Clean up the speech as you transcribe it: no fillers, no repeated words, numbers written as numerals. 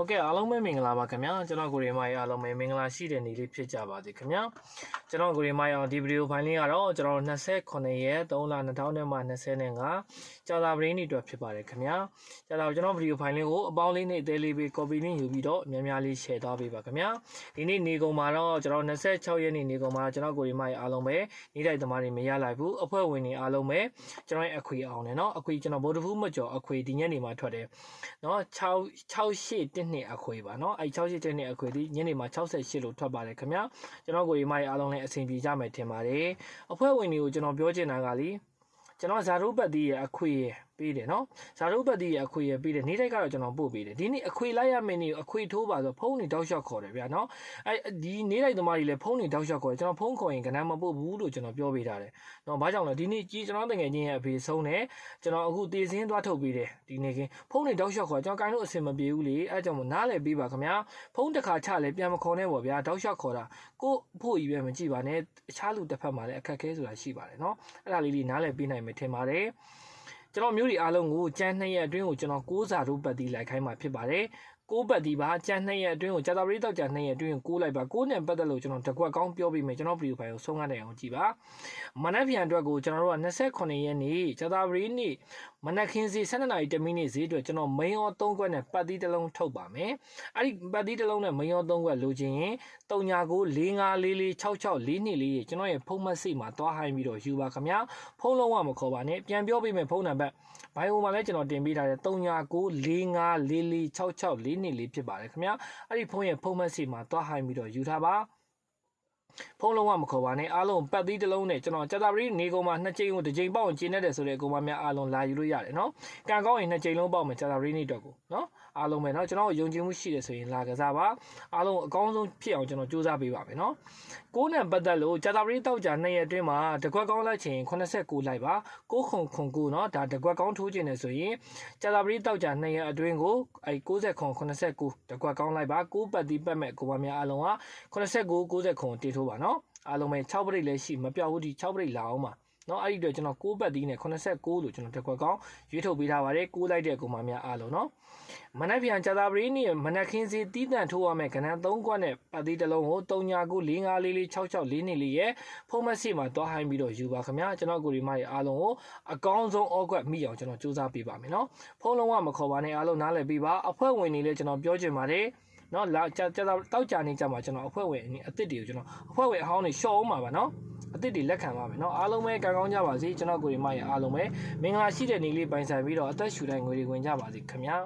ဟုတ်ကဲ့အားလုံးပဲမင်္ဂလာပါခင်ဗျာကျွန်တော်ကိုရီမိုင်းအားလုံးပဲမင်္ဂလာရှိတဲ့နေ့လေးဖြစ်ကြပါစေခင်ဗျာကျွန်တော်ကိုရီမိုင်းအောင်ဒီဗီဒီယိုဖိုင်လေးကတော့ကျွန်တော်29ရက်3လ2025ကြာသပတေးနေ့အတွက်ဖြစ်ပါတယ်ခင်ဗျာကြာတော့ကျွန်တော်ဗီဒီယိုဖိုင်လေးကိုအပေါင်းလေးနဲ့အသေးလေးပဲ copy link ယူပြီးတော့များများလေး share သွားပေးပါခင်ဗျာဒီနေ့နေကုန်မှာတော့ကျွန်တော်26ရက်နေ့နေကုန်မှာကျွန်တော်ကိုရီမိုင်းအားလုံးပဲနေ့တိုင်းသမားတွေမရလိုက်ဘူးအဖွဲ့ဝင်တွေအားလုံးပဲကျွန်တော်ရဲ့အခွေအောင်တယ်เนาะအခွေကျွန်တော်ဗိုလ်တဖူးမကျော်အခွေဒီညနေမှာထွက်တယ်เนาะ68နှစ်အခွေပါเนาะအဲ့68နှစ်အခွေဒီညနေမှာ68လို့ထွက်ပါတယ်ခင်ဗျာကျွန်တော်ကိုရီမိုင်းအားလုံးလည်းအဆင်ပြေကြမယ်ထင်ပါတယ်အဖွဲ့ဝင်တွေကိုကျွန်တော်ပြောချင်တာကလीကျွန်တော်ဇာတုပတ်တီးရဲ့အခွေရပေးတယ်နော်ဇာတုပတ်တီးရဲ့အခွေရပေးတယ်နေ့တိုင်းကတော့ကျွန်တော်ပို့ပေးတယ်ဒီနေ့အခွေလိုက်ရမယ်နေအခွေထိုးပါဆိုဖုန်းနေတောက်လျှောက်ခေါ်တယ်ဗျာနော်အဲဒီနေ့တိုင်းသမားတွေလည်းဖုန်းနေတောက်လျှောက်ခေါ်တယ်ကျွန်တော်ဖုန်းခေါ်ရင်ကဏ္ဍမပို့ဘူးလို့ကျွန်တော်ပြောပေးထားတယ်နော်ဘာကြောင့်လဲဒီနေ့ကြီးကျွန်တော်တကယ်ချင်းရဲ့အဖေဆုံးတယ်ကျွန်တော်အခုတေစင်းသွားထုတ်ပေးတယ်ဒီနေ့ကဖုန်းနေတောက်လျှောက်ခေါ်ကျွန်တော်ကိုင်းလို့အဆင်မပြေဘူးလေအဲကြောင့်မို့နားလဲပေးပါခင်ဗျာဖုန်းတစ်ခါချလဲပြန်မခေါ်နဲ့ပေါ့ဗျာတောက်လျှောက်ခေါ်တာကိုဖို့ကြီးပဲမကြည့်ပါနဲ့အခြားလူတစ်ဖက်မှာလည်းအခက်ခဲဆိုတာရှိပါတယ်နော်အဲ့ဒါလေးနားလဲပေးနိုင်မယ်ထင်ပါတယ်ကျွန်တော်မျိုးတွေအားလုံးကိုကြမ်း2ရက်အတွင်းကိုကျွန်တော်6စာတို့ပတ်တီးလိုက်ခိုင်းမှာဖြစ်ပါတယ်6ပတ်တီးပါကြမ်း2ရက်အတွင်းကိုကြာသပတေးတောက်ကြ2ရက်အတွင်းကို6လိုက်ပါ6နဲ့ပတ်သက်လို့ကျွန်တော်တကွက်ကောင်းပြောပြီးမယ်ကျွန်တော်ဗီဒီယိုဖိုင်ကိုဆုံးခဲ့တဲ့အောင်ကြည့်ပါမနက်ဖြန်အတွက်ကိုကျွန်တော်တို့က28ရက်နေ့ကြာသပတေးနေ့မနက်ခင်းစီ12နာရီ10မိနစ်ဈေးအတွက်ကျွန်တော်မိန်ရော3ခွက်နဲ့ပတ်တီးတစ်လုံးထုတ်ပါမယ်အဲ့ဒီပတ်တီးတစ်လုံးနဲ့မိန်ရော3ခွက်လိုချင်ရင်3994546644ကျွန်တော်ရဲ့ဖုန်းမဆိတ်မှာတွားဟိုင်းပြီးတော့ယူပါခင်ဗျာဖုန်းလုံးဝမခေါ်ပါနဲ့ပြန်ပြောပေးမယ်ဖုန်းနံပါတ်ဘိုင်အိုမှာလည်းကျွန်တော်တင်ပေးထားတယ်3994546644ဖြစ်ပါတယ်ခင်ဗျာအဲ့ဒီဖုန်းရဲ့ဖုန်းမဆိတ်မှာတွားဟိုင်းပြီးတော့ယူထားပါဖုန်းလုံးဝမခေါ်ပါနဲ့အားလုံးပတ်သီးတစ်လုံးနဲ့ကျွန်တော်ကြာသပတေးနေကုန်မှာ2ချိန်ကို1ချိန်ပေါက်ကျင်းတဲ့ဆိုတဲ့ကောင်မများအားလုံးလာယူလို့ရတယ်နော်ကံကောင်းရင်2ချိန်လုံးပေါက်မယ်ကြာသပတေးနေ့အတွက်ကိုနော်အားလုံးပဲနော်ကျွန်တော်ယုံကြည်မှုရှိတယ်ဆိုရင်လာကစားပါအားလုံးအကောင်းဆုံးဖြစ်အောင်ကျွန်တော်စူးစမ်းပေးပါမယ်နော်6နဲ့ပတ်သက်လို့ကြာသပတေးတောက်ကြ2ရက်အတွင်းမှာတကွက်ကောင်းလိုက်ချင်89လိုက်ပါ909နော်ဒါတကွက်ကောင်းထိုးခြင်းနဲ့ဆိုရင်ကြာသပတေးတောက်ကြ2ရက်အတွင်းကိုအဲ9089တကွက်ကောင်းလိုက်ပါ6ပတ်သီးပတ်မဲ့ကောင်မများအားလုံးက89တီထိုးပါနော်အားလုံးပဲ6ပရိတ်လည်းရှိမပြောက်ဘူးဒီ6ပရိတ်လာအောင်ပါနော်အဲ့ဒီတော့ကျွန်တော်6ပတ်သီးနဲ့89လို့ကျွန်တော်တစ်ခွက်ကောင်းရွေးထုတ်ပေးထားပါတယ်6လိုက်တဲ့ကောင်မများအားလုံးနော်မနက်ဖြန်ကြာသပတေးနေ့မနက်ခင်းစီတီးတန်ထိုးရမယ်ကဏ္ဍ3ခွက်နဲ့ပတ်သီးတစ်လုံးကို3994546644ရဲ့ဖုန်းမဆီမှာတွားဟိုင်းပြီးတော့ယူပါခင်ဗျာကျွန်တော်ကိုရီမရဲ့အားလုံးကိုအကောင်းဆုံးအောက်ကွက်မိအောင်ကျွန်တော်စူးစမ်းပေးပါမယ်နော်ဖုန်းလုံးဝမခေါ်ပါနဲ့အားလုံးနားလည်ပေးပါအဖွဲ့ဝင်တွေလည်းကျွန်တော်ပြောချင်ပါတယ်နော်လာကြာတောက်ကြနေကြမှာကျွန်တော်အဖွဲ့ဝင်အသစ်တွေကိုကျွန်တော်အဖွဲ့ဝင်အဟောင်းတွေရှော့အောင်ပါနော်အသစ်တွေလက်ခံပါမယ်နော်အားလုံးပဲကောင်းကြပါစေကျွန်တော်ကိုရီမရဲ့အားလုံးပဲမင်္ဂလာရှိတဲ့နေ့လေးပိုင်ဆိုင်ပြီးတော့အသက်ရှူတိုင်းငွေတွေဝင်ကြပါစေခင်ဗျာ